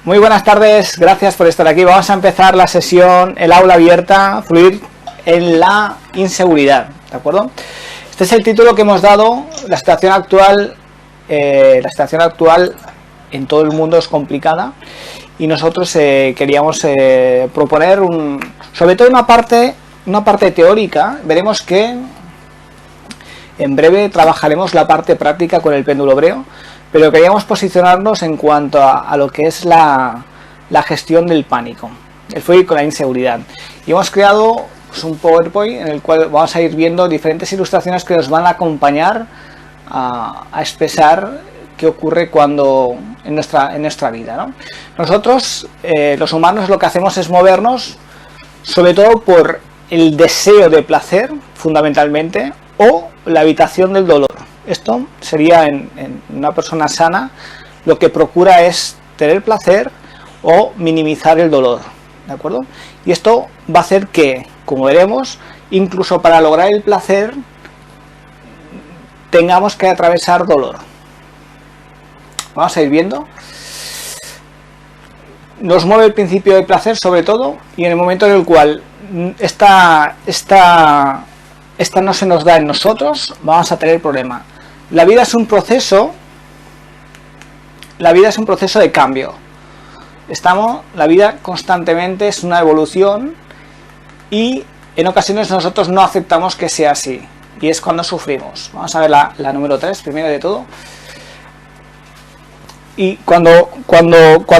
Muy buenas tardes, gracias por estar aquí. Vamos a empezar la sesión, el aula abierta, fluir en la inseguridad, ¿de acuerdo? Este es el título que hemos dado. La situación actual en todo el mundo es complicada y nosotros queríamos proponer sobre todo una parte teórica. Veremos que en breve trabajaremos la parte práctica con el péndulo hebreo, pero queríamos posicionarnos en cuanto a lo que es la gestión del pánico, el fluir con la inseguridad. Y hemos creado un PowerPoint en el cual vamos a ir viendo diferentes ilustraciones que nos van a acompañar a expresar qué ocurre cuando en nuestra vida, ¿no? Nosotros, los humanos, lo que hacemos es movernos sobre todo por el deseo de placer, fundamentalmente, o la evitación del dolor. Esto sería en una persona sana, lo que procura es tener placer o minimizar el dolor, ¿de acuerdo? Y esto va a hacer que, como veremos, incluso para lograr el placer tengamos que atravesar dolor. Vamos a ir viendo. Nos mueve el principio de placer sobre todo, y en el momento en el cual esta no se nos da en nosotros, vamos a tener problema. La vida es un proceso de cambio. La vida constantemente es una evolución y en ocasiones nosotros no aceptamos que sea así, y es cuando sufrimos. Vamos a ver la número 3 primero de todo. Y cuando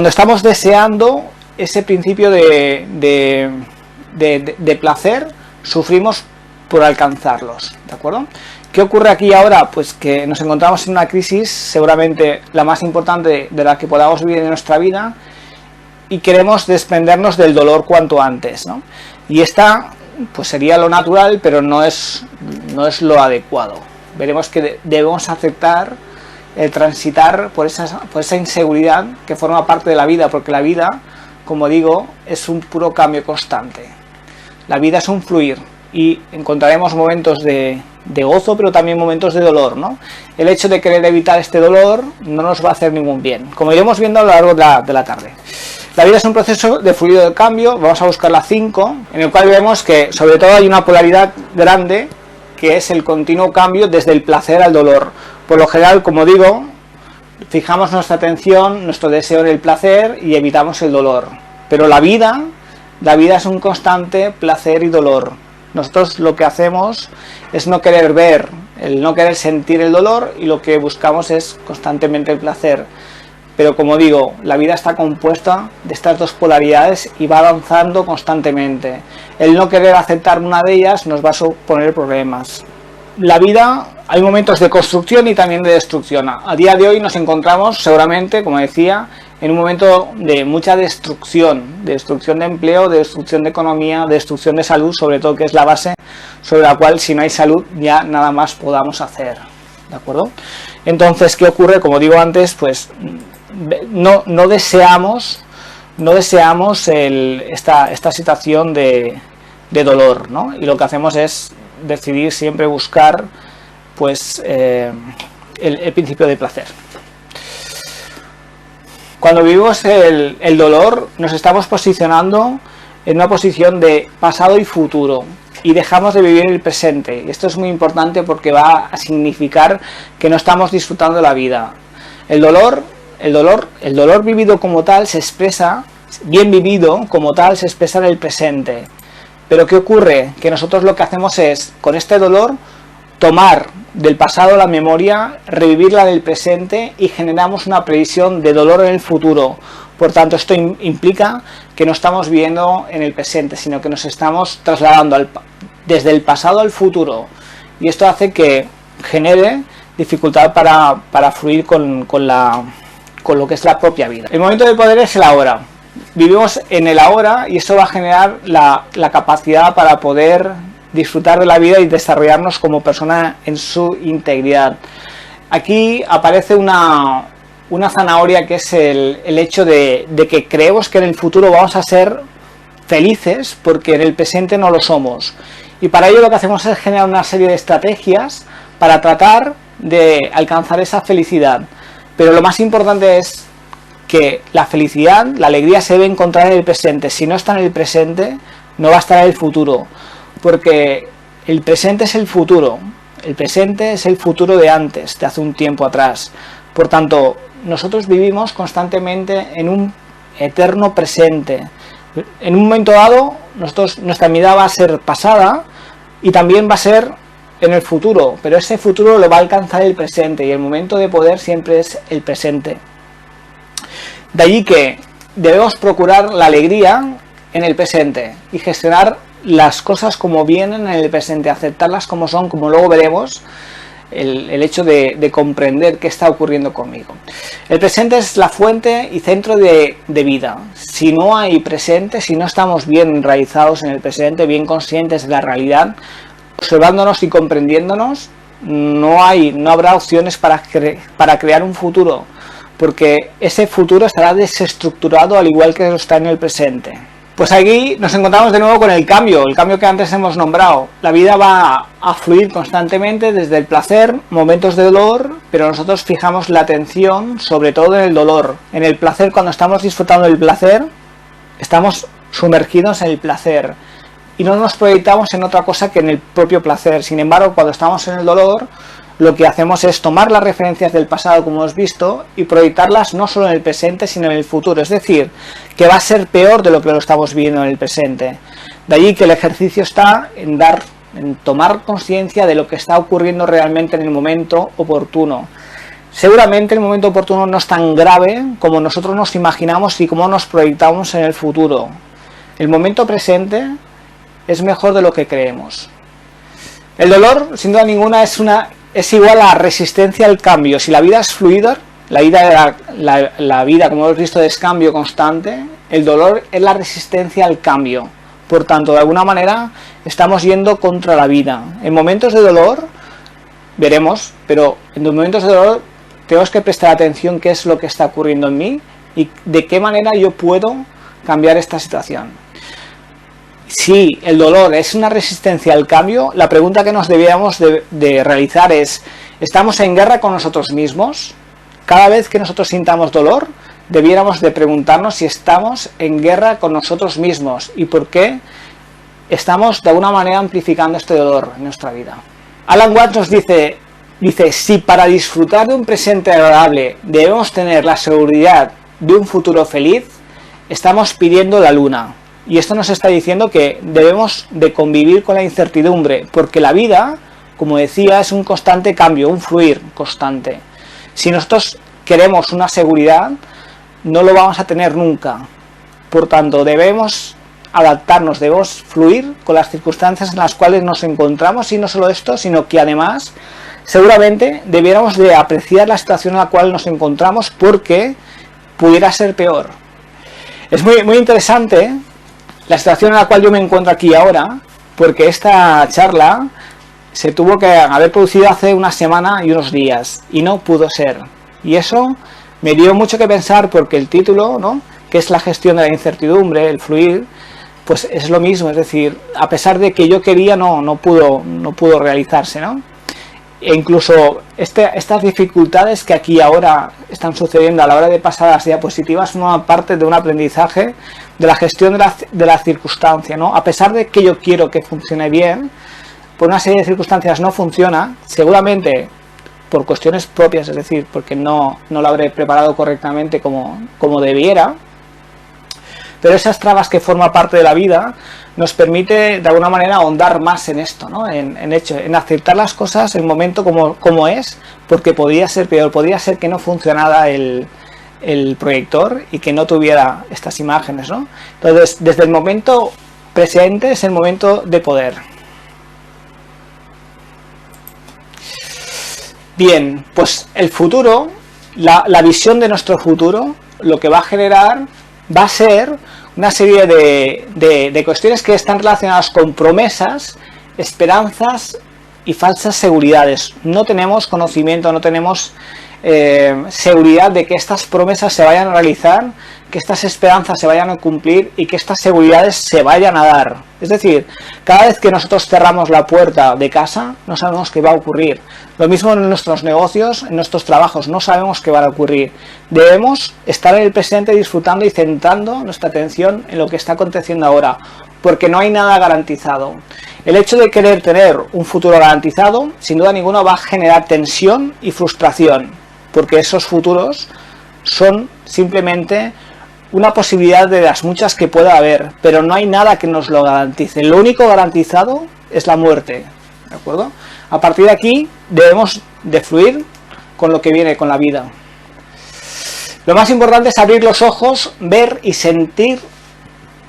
estamos deseando ese principio de placer, sufrimos por alcanzarlos, ¿de acuerdo? ¿Qué ocurre aquí ahora? Pues que nos encontramos en una crisis, seguramente la más importante de la que podamos vivir en nuestra vida, y queremos desprendernos del dolor cuanto antes, ¿no? Y esta pues sería lo natural, pero no es lo adecuado. Veremos que debemos aceptar el transitar por esa inseguridad que forma parte de la vida, porque la vida, como digo, es un puro cambio constante. La vida es un fluir y encontraremos momentos de gozo, pero también momentos de dolor, ¿no? El hecho de querer evitar este dolor no nos va a hacer ningún bien, como iremos viendo a lo largo de la tarde. La vida es un proceso de fluido de cambio. Vamos a buscar la 5, en el cual vemos que sobre todo hay una polaridad grande, que es el continuo cambio desde el placer al dolor. Por lo general, como digo, fijamos nuestra atención, nuestro deseo en el placer y evitamos el dolor. Pero la vida es un constante placer y dolor. Nosotros lo que hacemos es no querer ver, no querer sentir el dolor, y lo que buscamos es constantemente el placer. Pero como digo, la vida está compuesta de estas dos polaridades y va avanzando constantemente. El no querer aceptar una de ellas nos va a suponer problemas. La vida, hay momentos de construcción y también de destrucción. A día de hoy nos encontramos, seguramente, como decía, en un momento de mucha destrucción de empleo, de destrucción de economía, de destrucción de salud, sobre todo, que es la base sobre la cual, si no hay salud, ya nada más podamos hacer, ¿de acuerdo? Entonces, ¿qué ocurre? Como digo antes, pues no deseamos esta situación de dolor, ¿no? Y lo que hacemos es decidir siempre buscar pues el principio de placer. Cuando vivimos el dolor, nos estamos posicionando en una posición de pasado y futuro, y dejamos de vivir el presente. Y esto es muy importante porque va a significar que no estamos disfrutando de la vida. El dolor vivido como tal se expresa, bien vivido como tal, se expresa en el presente. Pero ¿qué ocurre? Que nosotros lo que hacemos es, con este dolor, tomar del pasado la memoria, revivirla del presente, y generamos una previsión de dolor en el futuro. Por tanto, esto implica que no estamos viviendo en el presente, sino que nos estamos trasladando desde el pasado al futuro. Y esto hace que genere dificultad para fluir con lo que es la propia vida. El momento de poder es el ahora. Vivimos en el ahora, y eso va a generar la capacidad para poder disfrutar de la vida y desarrollarnos como persona en su integridad. Aquí aparece una zanahoria, que es el hecho de que creemos que en el futuro vamos a ser felices porque en el presente no lo somos, y para ello lo que hacemos es generar una serie de estrategias para tratar de alcanzar esa felicidad. Pero lo más importante es que la felicidad, la alegría se debe encontrar en el presente. Si no está en el presente, no va a estar en el futuro, porque el presente es el futuro. El presente es el futuro de antes, de hace un tiempo atrás. Por tanto, nosotros vivimos constantemente en un eterno presente. En un momento dado, nuestra mirada va a ser pasada y también va a ser en el futuro, pero ese futuro lo va a alcanzar el presente, y el momento de poder siempre es el presente. De allí que debemos procurar la alegría en el presente y gestionar las cosas como vienen en el presente, aceptarlas como son, como luego veremos, el hecho de comprender qué está ocurriendo conmigo. El presente es la fuente y centro de vida. Si no hay presente, si no estamos bien enraizados en el presente, bien conscientes de la realidad, observándonos y comprendiéndonos, no habrá opciones para crear un futuro, porque ese futuro estará desestructurado al igual que lo está en el presente. Pues aquí nos encontramos de nuevo con el cambio que antes hemos nombrado. La vida va a fluir constantemente desde el placer, momentos de dolor, pero nosotros fijamos la atención sobre todo en el dolor. En el placer, cuando estamos disfrutando del placer, estamos sumergidos en el placer y no nos proyectamos en otra cosa que en el propio placer. Sin embargo, cuando estamos en el dolor, lo que hacemos es tomar las referencias del pasado, como hemos visto, y proyectarlas no solo en el presente, sino en el futuro. Es decir, que va a ser peor de lo que lo estamos viendo en el presente. De allí que el ejercicio está en tomar conciencia de lo que está ocurriendo realmente en el momento oportuno. Seguramente el momento oportuno no es tan grave como nosotros nos imaginamos y como nos proyectamos en el futuro. El momento presente es mejor de lo que creemos. El dolor, sin duda ninguna, es igual a resistencia al cambio. Si la vida es fluida, la vida, como hemos visto, es cambio constante, el dolor es la resistencia al cambio. Por tanto, de alguna manera, estamos yendo contra la vida. En momentos de dolor, veremos, pero en los momentos de dolor tenemos que prestar atención qué es lo que está ocurriendo en mí y de qué manera yo puedo cambiar esta situación. Si el dolor es una resistencia al cambio, la pregunta que nos deberíamos de realizar es: ¿estamos en guerra con nosotros mismos? Cada vez que nosotros sintamos dolor, debiéramos de preguntarnos si estamos en guerra con nosotros mismos y por qué estamos de alguna manera amplificando este dolor en nuestra vida. Alan Watts nos dice, si para disfrutar de un presente agradable debemos tener la seguridad de un futuro feliz, estamos pidiendo la luna. Y esto nos está diciendo que debemos de convivir con la incertidumbre, porque la vida, como decía, es un constante cambio, un fluir constante. Si nosotros queremos una seguridad, no lo vamos a tener nunca. Por tanto, debemos adaptarnos, debemos fluir con las circunstancias en las cuales nos encontramos, y no solo esto, sino que además, seguramente, debiéramos de apreciar la situación en la cual nos encontramos, porque pudiera ser peor. Es muy interesante la situación en la cual yo me encuentro aquí ahora, porque esta charla se tuvo que haber producido hace una semana y unos días, y no pudo ser. Y eso me dio mucho que pensar, porque el título, ¿no?, que es la gestión de la incertidumbre, el fluir, pues es lo mismo. Es decir, a pesar de que yo quería, no pudo realizarse, ¿no? E incluso estas dificultades que aquí ahora están sucediendo a la hora de pasar a las diapositivas forman parte de un aprendizaje de la gestión de la circunstancia, ¿no? A pesar de que yo quiero que funcione bien, por una serie de circunstancias no funciona, seguramente por cuestiones propias, es decir, porque no lo habré preparado correctamente como debiera, pero esas trabas que forman parte de la vida nos permite de alguna manera ahondar más en esto, ¿no? En aceptar las cosas, el momento como es, porque podría ser peor, podría ser que no funcionara el proyector y que no tuviera estas imágenes, ¿no? Entonces, desde el momento presente es el momento de poder. Bien, pues el futuro, la visión de nuestro futuro, lo que va a generar va a ser una serie de cuestiones que están relacionadas con promesas, esperanzas y falsas seguridades. No tenemos conocimiento, no tenemos seguridad de que estas promesas se vayan a realizar, que estas esperanzas se vayan a cumplir y que estas seguridades se vayan a dar. Es decir, cada vez que nosotros cerramos la puerta de casa, no sabemos qué va a ocurrir. Lo mismo en nuestros negocios, en nuestros trabajos, no sabemos qué va a ocurrir. Debemos estar en el presente disfrutando y centrando nuestra atención en lo que está aconteciendo ahora, porque no hay nada garantizado. El hecho de querer tener un futuro garantizado, sin duda ninguna, va a generar tensión y frustración, porque esos futuros son simplemente una posibilidad de las muchas que pueda haber, pero no hay nada que nos lo garantice. Lo único garantizado es la muerte, ¿de acuerdo? A partir de aquí debemos de fluir con lo que viene, con la vida. Lo más importante es abrir los ojos, ver y sentir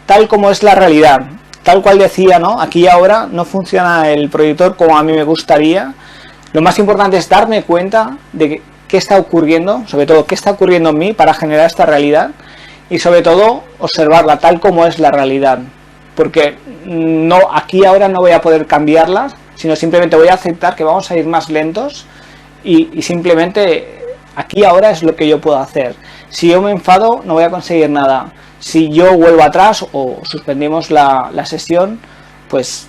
tal como es la realidad. Tal cual decía, ¿no? Aquí y ahora no funciona el proyector como a mí me gustaría. Lo más importante es darme cuenta de qué está ocurriendo, sobre todo qué está ocurriendo en mí para generar esta realidad. Y sobre todo observarla tal como es la realidad, porque no, aquí ahora no voy a poder cambiarla, sino simplemente voy a aceptar que vamos a ir más lentos y simplemente aquí ahora es lo que yo puedo hacer. Si yo me enfado no voy a conseguir nada. Si yo vuelvo atrás o suspendimos la sesión, pues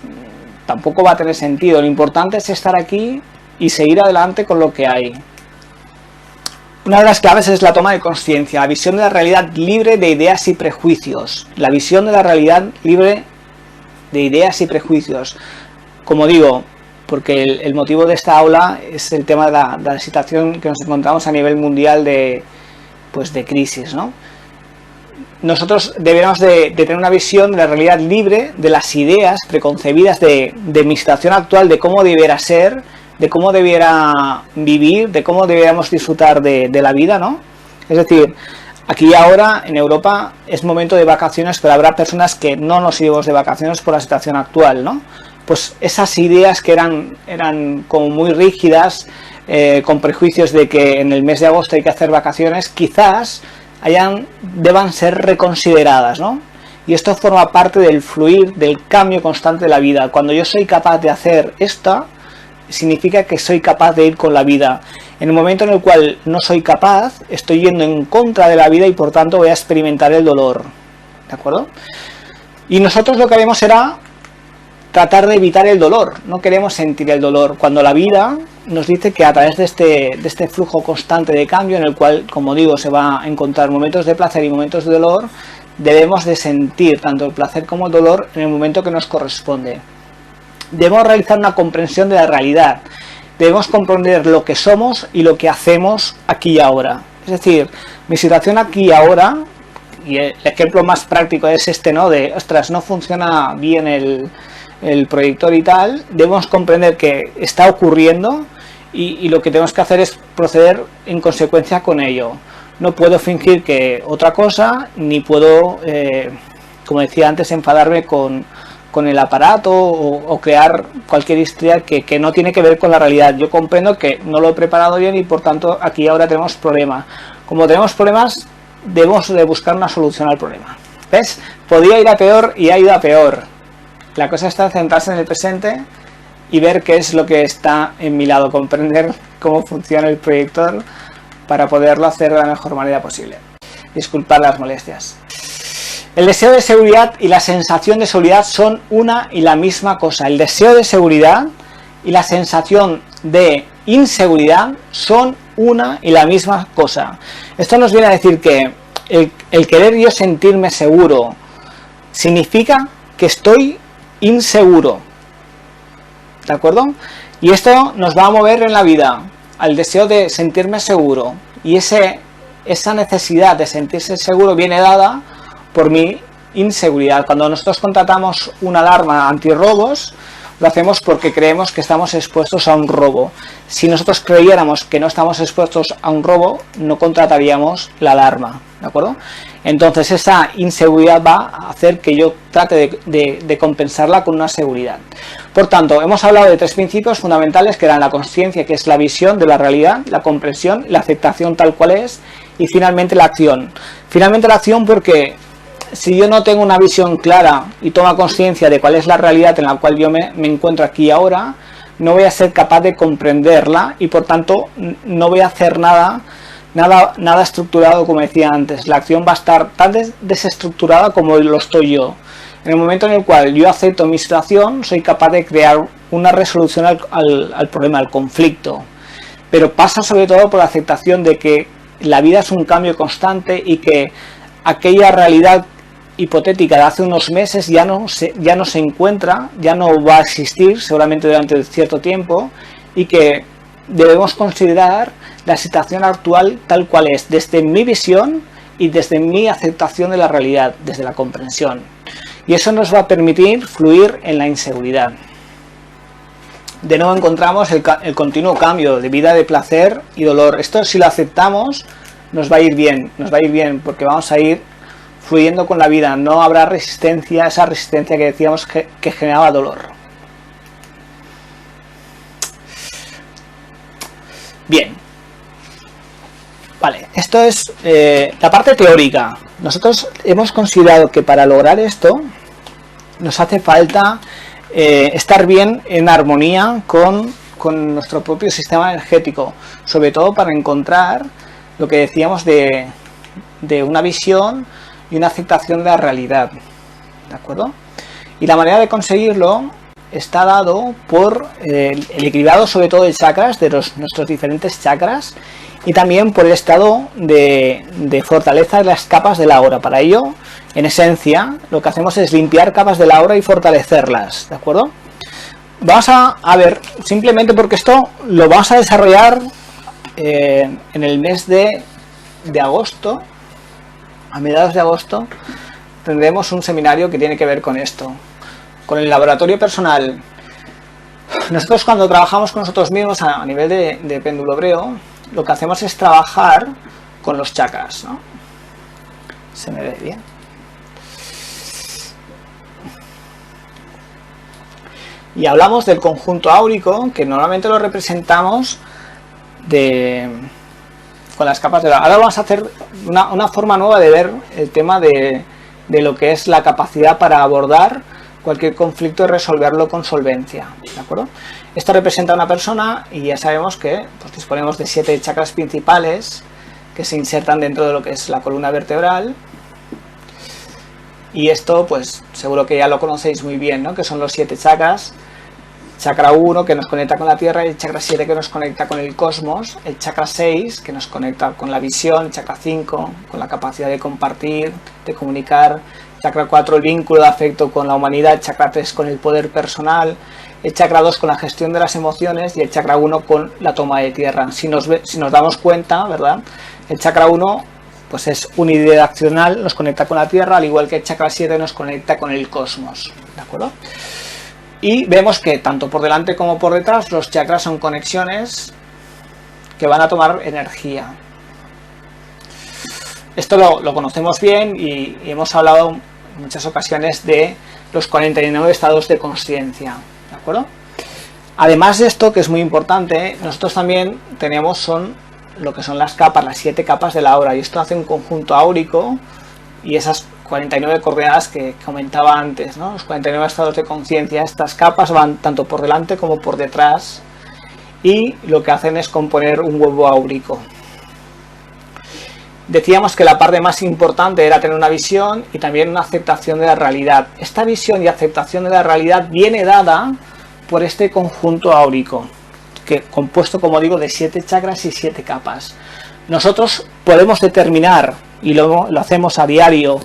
tampoco va a tener sentido. Lo importante es estar aquí y seguir adelante con lo que hay. Una de las claves es la toma de conciencia, la visión de la realidad libre de ideas y prejuicios. La visión de la realidad libre de ideas y prejuicios. Como digo, porque el motivo de esta aula es el tema de la situación que nos encontramos a nivel mundial de crisis, ¿no? Nosotros deberíamos de tener una visión de la realidad libre de las ideas preconcebidas de mi situación actual, de cómo debiera ser, de cómo debiera vivir, de cómo deberíamos disfrutar de la vida, ¿no? Es decir, aquí y ahora en Europa es momento de vacaciones, pero habrá personas que no nos iremos de vacaciones por la situación actual, ¿no? Pues esas ideas que eran como muy rígidas, con prejuicios de que en el mes de agosto hay que hacer vacaciones, quizás deban ser reconsideradas, ¿no? Y esto forma parte del fluir, del cambio constante de la vida. Cuando yo soy capaz de hacer esto, significa que soy capaz de ir con la vida. En el momento en el cual no soy capaz, estoy yendo en contra de la vida y por tanto voy a experimentar el dolor, ¿de acuerdo? Y nosotros lo que haremos será tratar de evitar el dolor, no queremos sentir el dolor, cuando la vida nos dice que a través de este flujo constante de cambio, en el cual, como digo, se va a encontrar momentos de placer y momentos de dolor, debemos de sentir tanto el placer como el dolor en el momento que nos corresponde. Debemos realizar una comprensión de la realidad, debemos comprender lo que somos y lo que hacemos aquí y ahora. Es decir, mi situación aquí y ahora, y el ejemplo más práctico es este, ¿no? De, ostras, no funciona bien el proyector y tal, debemos comprender que está ocurriendo y lo que tenemos que hacer es proceder en consecuencia con ello. No puedo fingir que otra cosa, ni puedo, como decía antes, enfadarme con el aparato o crear cualquier historia que no tiene que ver con la realidad. Yo comprendo que no lo he preparado bien y por tanto aquí ahora tenemos problemas. Como tenemos problemas, debemos de buscar una solución al problema. ¿Ves? Podía ir a peor y ha ido a peor. La cosa está en centrarse en el presente y ver qué es lo que está en mi lado, comprender cómo funciona el proyector para poderlo hacer de la mejor manera posible. Disculpad las molestias. El deseo de seguridad y la sensación de seguridad son una y la misma cosa. El deseo de seguridad y la sensación de inseguridad son una y la misma cosa. Esto nos viene a decir que el querer yo sentirme seguro significa que estoy inseguro, ¿de acuerdo? Y esto nos va a mover en la vida al deseo de sentirme seguro, y esa necesidad de sentirse seguro viene dada por mi inseguridad. Cuando nosotros contratamos una alarma antirrobos, lo hacemos porque creemos que estamos expuestos a un robo. Si nosotros creyéramos que no estamos expuestos a un robo, no contrataríamos la alarma, ¿de acuerdo? Entonces esa inseguridad va a hacer que yo trate de compensarla con una seguridad. Por tanto, hemos hablado de tres principios fundamentales que eran la conciencia, que es la visión de la realidad, la comprensión, la aceptación tal cual es, y finalmente la acción. Finalmente la acción porque si yo no tengo una visión clara y tomo conciencia de cuál es la realidad en la cual yo me encuentro aquí y ahora, no voy a ser capaz de comprenderla y por tanto no voy a hacer nada estructurado, como decía antes. La acción va a estar tan desestructurada como lo estoy yo. En el momento en el cual yo acepto mi situación, soy capaz de crear una resolución al problema, al conflicto. Pero pasa sobre todo por la aceptación de que la vida es un cambio constante y que aquella realidad hipotética de hace unos meses ya no se encuentra, ya no va a existir seguramente durante cierto tiempo, y que debemos considerar la situación actual tal cual es, desde mi visión y desde mi aceptación de la realidad, desde la comprensión. Y eso nos va a permitir fluir en la inseguridad. De nuevo encontramos el continuo cambio de vida de placer y dolor. Esto, si lo aceptamos, nos va a ir bien, porque vamos a ir fluyendo con la vida. No habrá resistencia, esa resistencia que decíamos que generaba dolor. Bien. Vale, esto es la parte teórica. Nosotros hemos considerado que para lograr esto nos hace falta estar bien en armonía con nuestro propio sistema energético, sobre todo para encontrar lo que decíamos de una visión y una aceptación de la realidad, ¿de acuerdo? Y la manera de conseguirlo está dado por el equilibrado sobre todo de chakras, de nuestros diferentes chakras, y también por el estado de fortaleza de las capas del aura. Para ello, en esencia, lo que hacemos es limpiar capas del aura y fortalecerlas, ¿de acuerdo? Vamos a ver, simplemente porque esto lo vamos a desarrollar en el mes de agosto, a mediados de agosto, tendremos un seminario que tiene que ver con esto, con el laboratorio personal. Nosotros, cuando trabajamos con nosotros mismos a nivel de péndulo hebreo, lo que hacemos es trabajar con los chakras, ¿no? Se me ve bien. Y hablamos del conjunto áurico, que normalmente lo representamos con las capas de la... Ahora vamos a hacer una forma nueva de ver el tema de lo que es la capacidad para abordar cualquier conflicto y resolverlo con solvencia, ¿de acuerdo? Esto representa a una persona y ya sabemos que pues, disponemos de 7 chakras principales que se insertan dentro de lo que es la columna vertebral, y esto pues seguro que ya lo conocéis muy bien, ¿no? Que son los 7 chakras. Chakra 1 que nos conecta con la Tierra, el chakra 7 que nos conecta con el cosmos, el chakra 6 que nos conecta con la visión, el chakra 5 con la capacidad de compartir, de comunicar, el chakra 4 el vínculo de afecto con la humanidad, el chakra 3 con el poder personal, el chakra 2 con la gestión de las emociones y el chakra 1 con la toma de tierra. Si nos damos cuenta, ¿verdad? El chakra 1 pues es unidireccional, nos conecta con la Tierra, al igual que el chakra 7 nos conecta con el cosmos, ¿de acuerdo? Y vemos que tanto por delante como por detrás los chakras son conexiones que van a tomar energía. Esto lo conocemos bien y hemos hablado en muchas ocasiones de los 49 estados de consciencia, ¿de acuerdo? Además de esto, que es muy importante, nosotros también tenemos lo que son las capas, las 7 capas de la aura, y esto hace un conjunto áurico y esas 49 coordenadas que comentaba antes, ¿no? Los 49 estados de conciencia. Estas capas van tanto por delante como por detrás y lo que hacen es componer un huevo áurico. Decíamos que la parte más importante era tener una visión y también una aceptación de la realidad. Esta visión y aceptación de la realidad viene dada por este conjunto áurico, que compuesto, como digo, de 7 chakras y 7 capas. Nosotros podemos determinar, y lo hacemos a diario,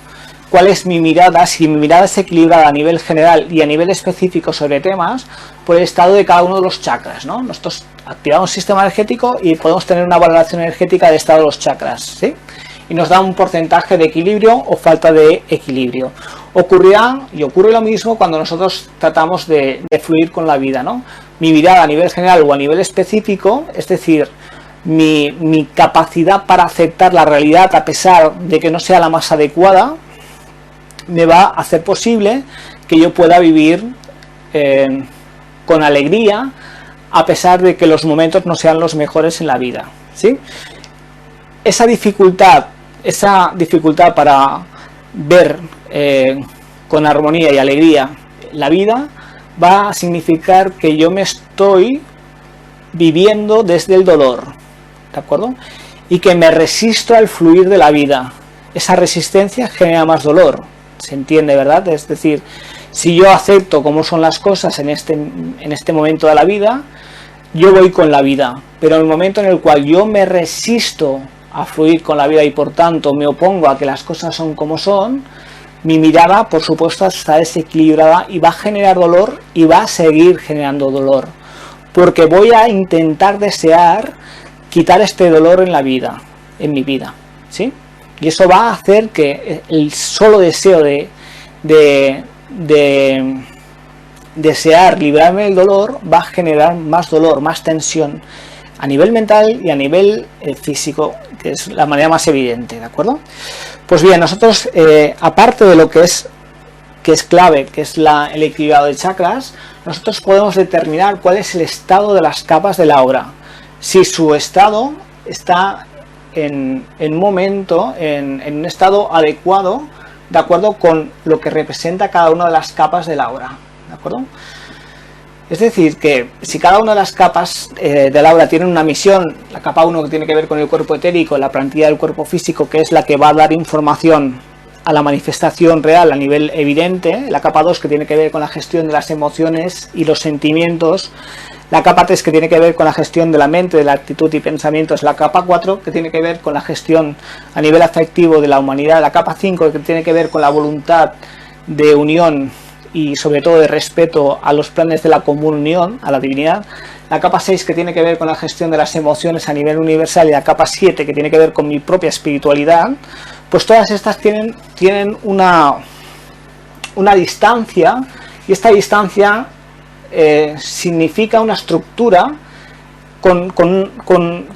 cuál es mi mirada, si mi mirada es equilibrada a nivel general y a nivel específico sobre temas, por el estado de cada uno de los chakras, ¿no? Nosotros activamos un sistema energético y podemos tener una valoración energética del estado de los chakras, ¿sí? Y nos da un porcentaje de equilibrio o falta de equilibrio. Ocurrirá y ocurre lo mismo cuando nosotros tratamos de fluir con la vida, ¿no? Mi mirada a nivel general o a nivel específico, es decir, mi capacidad para aceptar la realidad a pesar de que no sea la más adecuada, me va a hacer posible que yo pueda vivir con alegría a pesar de que los momentos no sean los mejores en la vida, ¿sí? Esa dificultad para ver con armonía y alegría la vida va a significar que yo me estoy viviendo desde el dolor, ¿de acuerdo? Y que me resisto al fluir de la vida. Esa resistencia genera más dolor, se entiende, ¿verdad? Es decir, si yo acepto cómo son las cosas en este momento de la vida, yo voy con la vida, pero en el momento en el cual yo me resisto a fluir con la vida y por tanto me opongo a que las cosas son como son, mi mirada por supuesto está desequilibrada y va a generar dolor y va a seguir generando dolor, porque voy a intentar desear quitar este dolor en la vida, en mi vida, ¿sí? Y eso va a hacer que el solo deseo de desear librarme del dolor va a generar más dolor, más tensión a nivel mental y a nivel físico, que es la manera más evidente, ¿de acuerdo? Pues bien, nosotros aparte de lo que es clave, que es el equilibrado de chakras, nosotros podemos determinar cuál es el estado de las capas de la aura. Si su estado está en un estado adecuado, de acuerdo con lo que representa cada una de las capas del aura, ¿de acuerdo? Es decir, que si cada una de las capas del aura tiene una misión, la capa 1 que tiene que ver con el cuerpo etérico, la plantilla del cuerpo físico, que es la que va a dar información a la manifestación real a nivel evidente, la capa 2 que tiene que ver con la gestión de las emociones y los sentimientos, la capa 3 que tiene que ver con la gestión de la mente, de la actitud y pensamientos, la capa 4 que tiene que ver con la gestión a nivel afectivo de la humanidad, la capa 5 que tiene que ver con la voluntad de unión y sobre todo de respeto a los planes de la común unión, a la divinidad, la capa 6 que tiene que ver con la gestión de las emociones a nivel universal y la capa 7 que tiene que ver con mi propia espiritualidad, pues todas estas tienen una distancia, y esta distancia significa una estructura con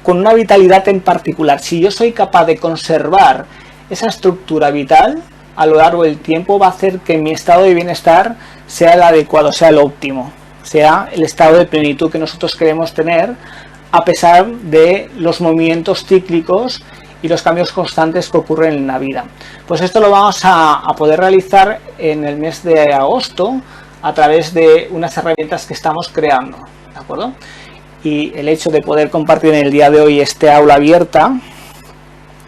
una vitalidad en particular. Si yo soy capaz de conservar esa estructura vital a lo largo del tiempo, va a hacer que mi estado de bienestar sea el adecuado, sea el óptimo, sea el estado de plenitud que nosotros queremos tener, a pesar de los movimientos cíclicos y los cambios constantes que ocurren en la vida. Pues esto lo vamos a poder realizar en el mes de agosto a través de unas herramientas que estamos creando, ¿de acuerdo? Y el hecho de poder compartir en el día de hoy este aula abierta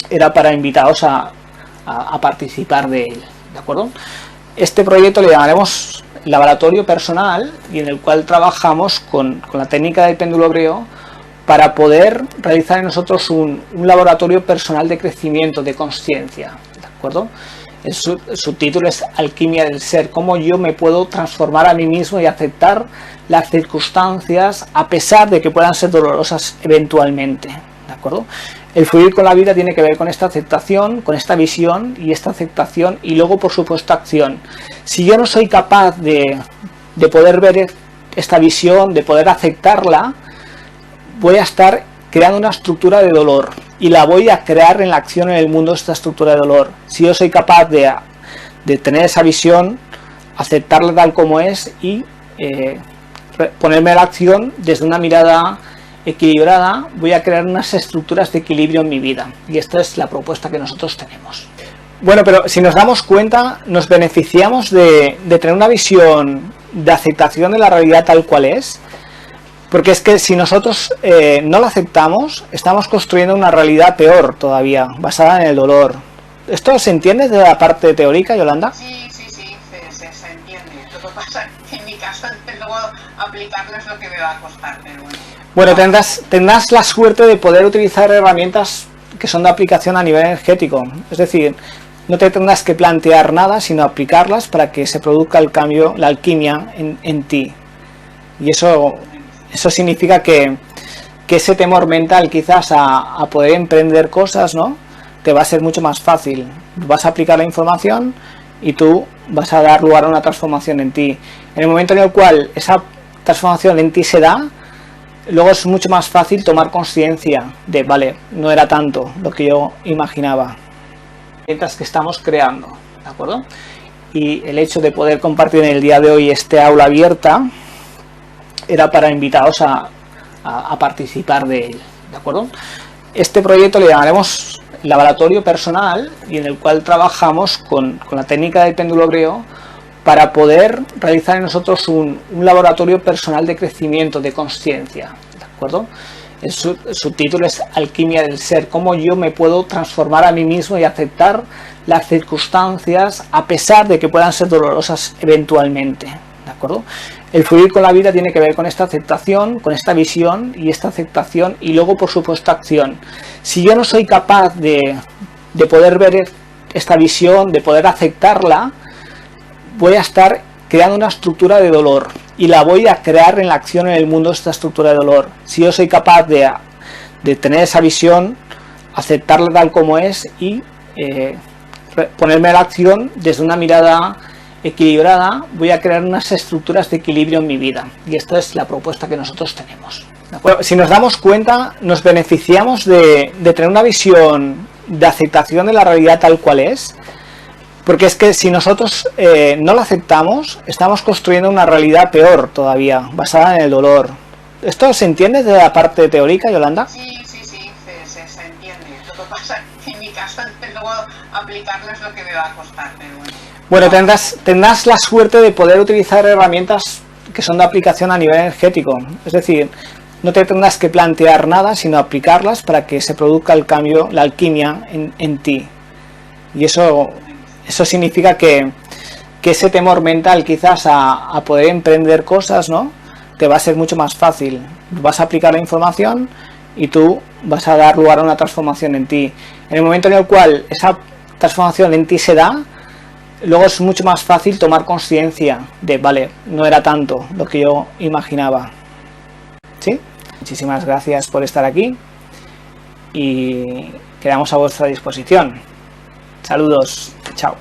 era para invitaros a participar de él, ¿de acuerdo? Este proyecto le llamaremos laboratorio personal, y en el cual trabajamos con la técnica del péndulo hebreo para poder realizar en nosotros un laboratorio personal de crecimiento, de conciencia, ¿de acuerdo? El subtítulo es Alquimia del Ser, cómo yo me puedo transformar a mí mismo y aceptar las circunstancias a pesar de que puedan ser dolorosas eventualmente, ¿de acuerdo? El fluir con la vida tiene que ver con esta aceptación, con esta visión y esta aceptación, y luego por supuesto acción. Si yo no soy capaz de poder ver esta visión, de poder aceptarla, voy a estar creando una estructura de dolor y la voy a crear en la acción en el mundo, esta estructura de dolor. Si yo soy capaz de tener esa visión, aceptarla tal como es y ponerme a la acción desde una mirada equilibrada, voy a crear unas estructuras de equilibrio en mi vida, y esta es la propuesta que nosotros tenemos. Bueno, pero si nos damos cuenta, nos beneficiamos de tener una visión de aceptación de la realidad tal cual es, porque es que si nosotros no la aceptamos, estamos construyendo una realidad peor todavía, basada en el dolor. ¿Esto se entiende de la parte teórica, Yolanda? Sí, se entiende. Lo que pasa que en mi caso luego aplicarlo es lo que me va a costar, pero bueno. Bueno, tendrás la suerte de poder utilizar herramientas que son de aplicación a nivel energético. Es decir, no te tendrás que plantear nada, sino aplicarlas para que se produzca el cambio, la alquimia en ti. Y eso significa que ese temor mental quizás a poder emprender cosas, ¿no?, te va a ser mucho más fácil. Vas a aplicar la información y tú vas a dar lugar a una transformación en ti. En el momento en el cual esa transformación en ti se da, luego es mucho más fácil tomar conciencia de, vale, no era tanto lo que yo imaginaba. Mientras que estamos creando, ¿de acuerdo? Y el hecho de poder compartir en el día de hoy este aula abierta era para invitaros a participar de él, ¿de acuerdo? Este proyecto le llamaremos laboratorio personal, y en el cual trabajamos con la técnica del péndulo hebreo para poder realizar en nosotros un laboratorio personal de crecimiento, de conciencia, ¿de acuerdo? El subtítulo es Alquimia del Ser, cómo yo me puedo transformar a mí mismo y aceptar las circunstancias a pesar de que puedan ser dolorosas eventualmente, ¿de acuerdo? El fluir con la vida tiene que ver con esta aceptación, con esta visión y esta aceptación y luego por supuesto acción. Si yo no soy capaz de poder ver esta visión, de poder aceptarla, voy a estar creando una estructura de dolor y la voy a crear en la acción en el mundo, esta estructura de dolor. Si yo soy capaz de tener esa visión, aceptarla tal como es y ponerme a la acción desde una mirada equilibrada, voy a crear unas estructuras de equilibrio en mi vida y esta es la propuesta que nosotros tenemos. Bueno, si nos damos cuenta, nos beneficiamos de tener una visión de aceptación de la realidad tal cual es, porque es que si nosotros no la aceptamos, estamos construyendo una realidad peor todavía, basada en el dolor. ¿Esto se entiende de la parte teórica, Yolanda? Sí, se entiende. Lo que pasa en mi caso, luego aplicarlo es lo que me va a costar, pero bueno. Bueno, tendrás la suerte de poder utilizar herramientas que son de aplicación a nivel energético. Es decir, no te tendrás que plantear nada, sino aplicarlas para que se produzca el cambio, la alquimia en ti. Y eso significa que ese temor mental quizás a poder emprender cosas, ¿no?, te va a ser mucho más fácil. Vas a aplicar la información y tú vas a dar lugar a una transformación en ti. En el momento en el cual esa transformación en ti se da, luego es mucho más fácil tomar conciencia de, vale, no era tanto lo que yo imaginaba. ¿Sí? Muchísimas gracias por estar aquí y quedamos a vuestra disposición. Saludos, chao.